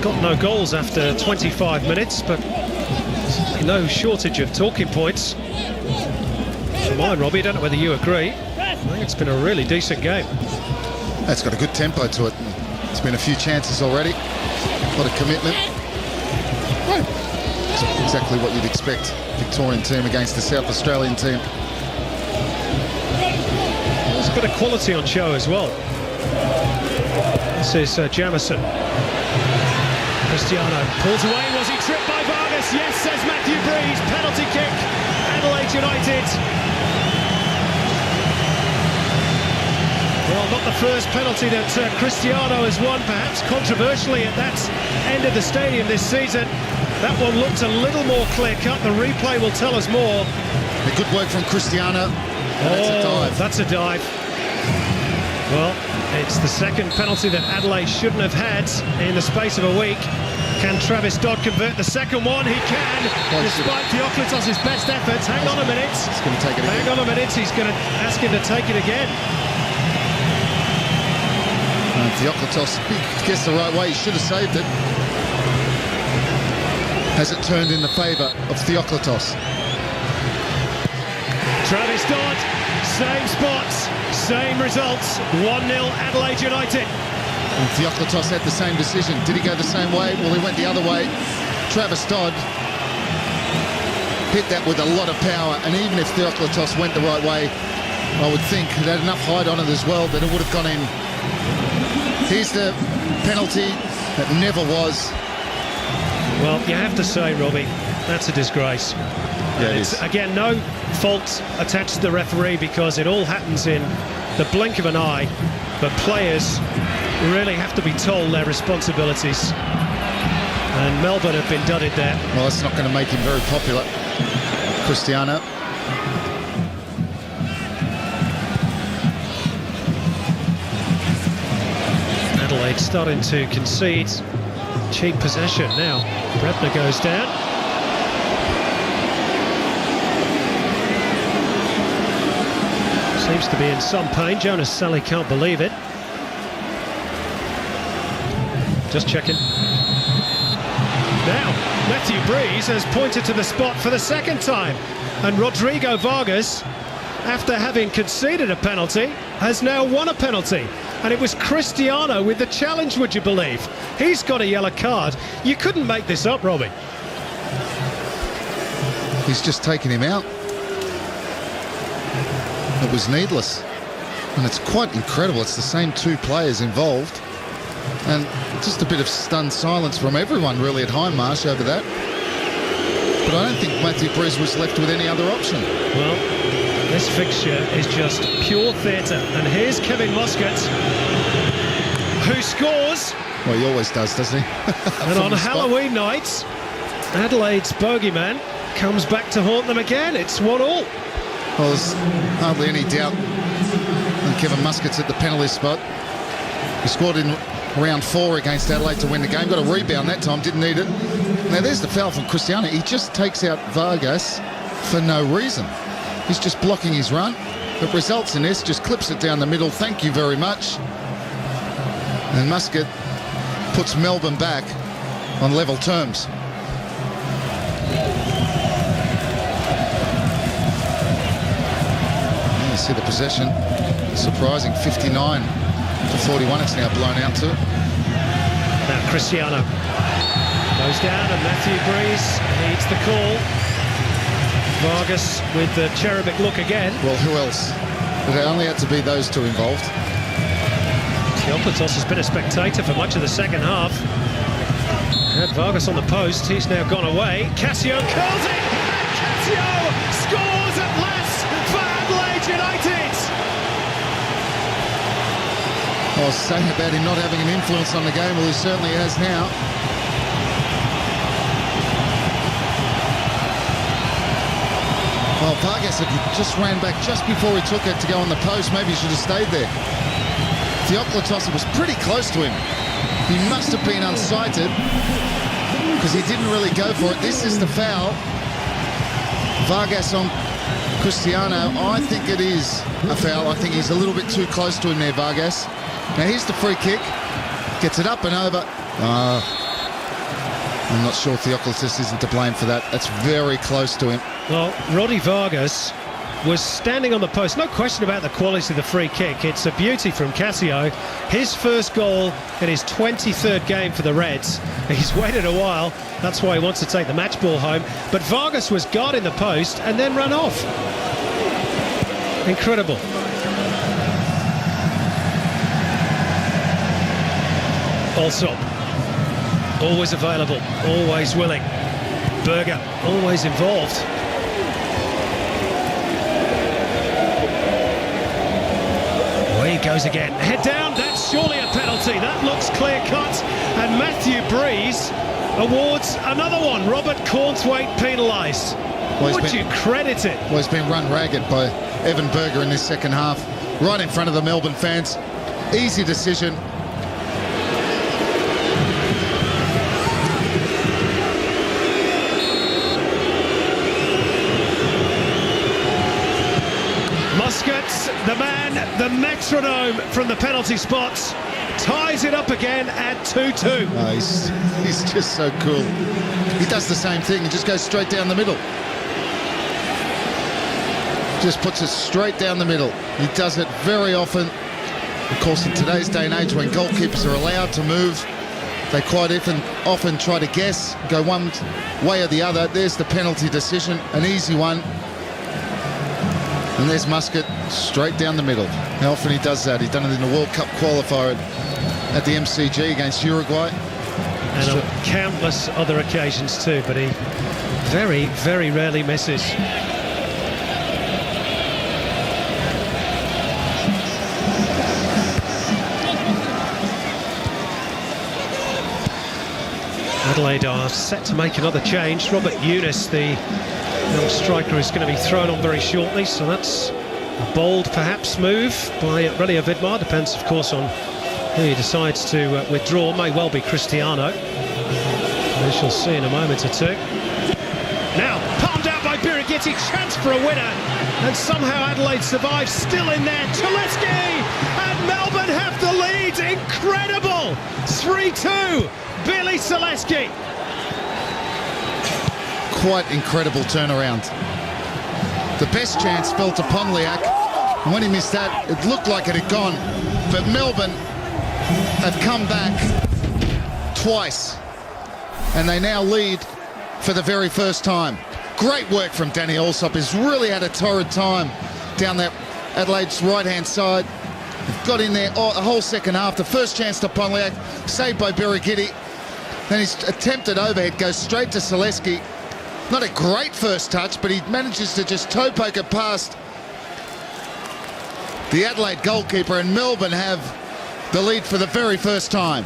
got no goals after 25 minutes, but no shortage of talking points. For mine, Robbie, I don't know whether you agree. I think it's been a really decent game. It's got a good tempo to it. It's been a few chances already. A lot of commitment. Right. It's exactly what you'd expect. Victorian team against the South Australian team. There's a bit of quality on show as well. This is Jamison. Cristiano pulls away. Was he tripped by Vargas? Yes, says Matthew Breeze. Penalty kick. Adelaide United. Well, not the first penalty that Cristiano has won, perhaps controversially at that end of the stadium this season. That one looked a little more clear-cut. The replay will tell us more. The good work from Cristiano. That's a dive. That's a dive. Well, it's the second penalty that Adelaide shouldn't have had in the space of a week. Can Travis Dodd convert the second one? He can, despite Theocritos' best efforts. Hang on a minute. He's going to take it again. Hang on a minute. He's going to ask him to take it again. Theocritos gets the right way. He should have saved it. Has it turned in the favour of Theocritos? Travis Dodd, same spots, same results. 1-0 Adelaide United. And Theocritos had the same decision. Did he go the same way? Well, he went the other way. Travis Dodd hit that with a lot of power, and even if Theocritos went the right way, I would think it had enough height on it as well that it would have gone in. Here's the penalty that never was. Well, you have to say, Robbie, that's a disgrace. Yeah, it is. Again, no fault attached to the referee because it all happens in the blink of an eye, but players really have to be told their responsibilities. And Melbourne have been dudded there. Well, that's not going to make him very popular, Cristiano. Adelaide starting to concede cheap possession now. Brebner goes down. Seems to be in some pain. Jonas Sally can't believe it. Just checking. Now, Matthew Breeze has pointed to the spot for the second time. And Rodrigo Vargas, after having conceded a penalty, has now won a penalty. And it was Cristiano with the challenge, would you believe? He's got a yellow card. You couldn't make this up, Robbie. He's just taken him out. It was needless. And it's quite incredible. It's the same two players involved. And just a bit of stunned silence from everyone, really, at Hindmarsh over that. But I don't think Matthew Breeze was left with any other option. Well, this fixture is just pure theatre. And here's Kevin Muscat, who scores. Well, he always does, doesn't he? And on Halloween night, Adelaide's bogeyman comes back to haunt them again. It's 1-1. Well, there's hardly any doubt that Kevin Muscat's at the penalty spot. He scored in round 4 against Adelaide to win the game. Got a rebound that time, didn't need it. Now, there's the foul from Cristiano. He just takes out Vargas for no reason. He's just blocking his run. It results in this, just clips it down the middle. Thank you very much. And Muscat puts Melbourne back on level terms. You see the possession. Surprising, 59 to 41. It's now blown out to. Now Cristiano goes down and Matthew Breeze needs the call. Vargas with the cherubic look again. Well, who else? There only had to be those two involved. Theocritos has been a spectator for much of the second half. Had Vargas on the post. He's now gone away. Cassio curls it. And Cassio scores at last for Adelaide United. I was saying about him not having an influence on the game. Well, he certainly has now. Well, Vargas had just ran back just before he took it to go on the post. Maybe he should have stayed there. Theocritos was pretty close to him. He must have been unsighted because he didn't really go for it. This is the foul. Vargas on Cristiano. I think it is a foul. I think he's a little bit too close to him there, Vargas. Now here's the free kick. Gets it up and over. I'm not sure Theocritus isn't to blame for that. That's very close to him. Well, Roddy Vargas was standing on the post. No question about the quality of the free kick. It's a beauty from Casio. His first goal in his 23rd game for the Reds. He's waited a while. That's why he wants to take the match ball home. But Vargas was guarding the post and then ran off. Incredible. Alsop, always available, always willing. Berger, always involved. Away he goes again. Head down, that's surely a penalty. That looks clear-cut. And Matthew Breeze awards another one. Robert Cornthwaite penalised. Would you credit it? Well, he's been run ragged by Evan Berger in this second half. Right in front of the Melbourne fans. Easy decision. Muscat, the man, the metronome from the penalty spots, ties it up again at 2-2. Oh, he's just so cool. He does the same thing and just goes straight down the middle. Just puts it straight down the middle. He does it very often. Of course, in today's day and age, when goalkeepers are allowed to move, they quite often try to guess, go one way or the other. There's the penalty decision, an easy one. And there's Muscat straight down the middle. How often he does that? He's done it in the World Cup qualifier at the MCG against Uruguay. And on countless other occasions too, but he very, very rarely misses. Adelaide are set to make another change. Robert Eunice, the young striker, is going to be thrown on very shortly, so that's a bold perhaps move by Relia Vidmar. Depends of course on who he decides to withdraw. May well be Cristiano. We shall see in a moment or two. Now palmed out by Birighitti, chance for a winner, and somehow Adelaide survives. Still in there, Chalesky, and Melbourne have the lead. Incredible, 3-2. Billy Chalesky. Quite incredible turnaround. The best chance fell to Ponliak, and when he missed that, it looked like it had gone. But Melbourne have come back twice, and they now lead for the very first time. Great work from Danny Alsop. He's really had a torrid time down that Adelaide's right-hand side. Got in there the whole second half. The first chance to Ponliak, saved by Birighitti. Then his attempted overhead goes straight to Chalesky. Not a great first touch, but he manages to just toe poke it past the Adelaide goalkeeper, and Melbourne have the lead for the very first time.